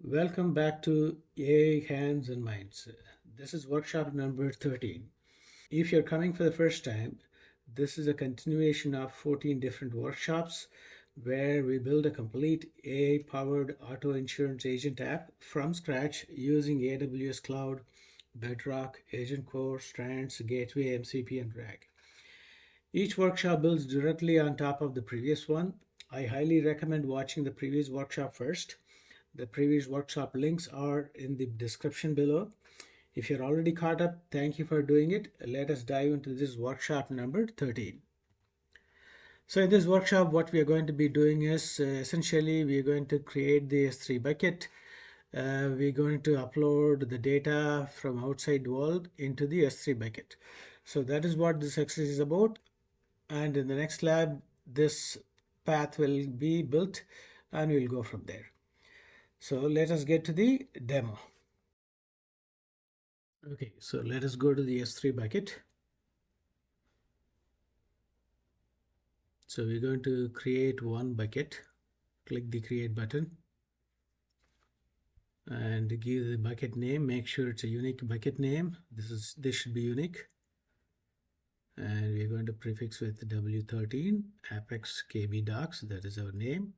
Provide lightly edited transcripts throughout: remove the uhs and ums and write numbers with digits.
Welcome back to AI Hands and Minds. This is workshop number 13. If you're coming for the first time, this is a continuation of 14 different workshops where we build a complete AI-powered auto insurance agent app from scratch using AWS Cloud, Bedrock, AgentCore, Strands, Gateway, MCP, and RAG. Each workshop builds directly on top of the previous one. I highly recommend watching the previous workshop first. The previous workshop links are in the description below. If you're already caught up, thank you for doing it. Let us dive into this workshop number 13. So in this workshop, what we are going to be doing is essentially we are going to create the S3 bucket. We're going to upload the data from outside world into the S3 bucket. So that is what this exercise is about. And in the next lab, this path will be built and we'll go from there. So let us get to the demo. Okay, so let us go to the S3 bucket. So we're going to create one bucket. Click the create button and give the bucket name. Make sure it's a unique bucket name. This should be unique. And we're going to prefix with W13 Apex KB docs. That is our name.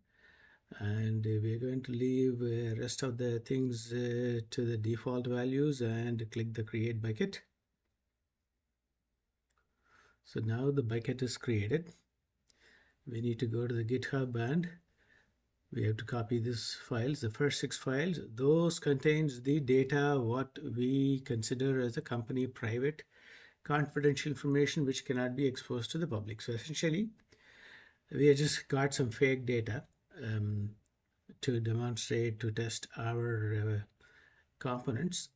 And we're going to leave rest of the things to the default values and click the create bucket. So now the bucket is created. We need to go to the GitHub and we have to copy these files, the first 6 files. Those contains the data what we consider as a company private confidential information which cannot be exposed to the public. So essentially we have just got some fake data to demonstrate, to test our components.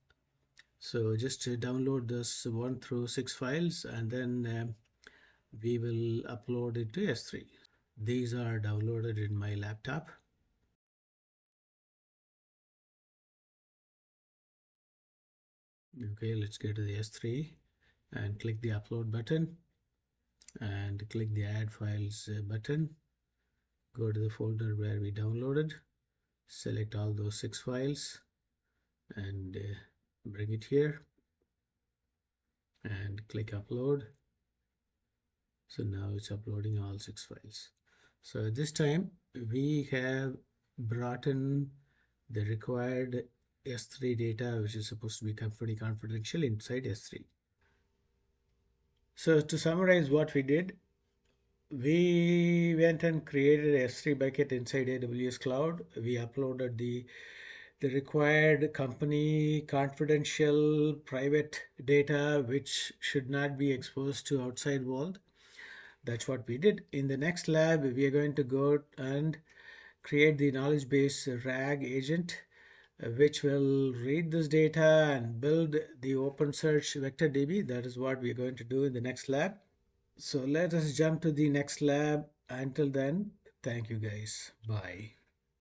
So just download this 1 through 6 files and then we will upload it to S3. These are downloaded in my laptop. Okay, let's go to the S3 and click the upload button and click the add files button. Go to the folder where we downloaded, select all those 6 files and bring it here and click upload. So now it's uploading all 6 files. So at this time we have brought in the required S3 data which is supposed to be pretty confidential inside S3. So to summarize what we did, we went and created a S3 bucket inside AWS Cloud. We uploaded the required company confidential private data which should not be exposed to outside world. That's what we did. In the next lab, we are going to go and create the knowledge base RAG agent which will read this data and build the OpenSearch vector DB. That is what we are going to do in the next lab. So let us jump to the next lab. Until then, thank you guys. Bye.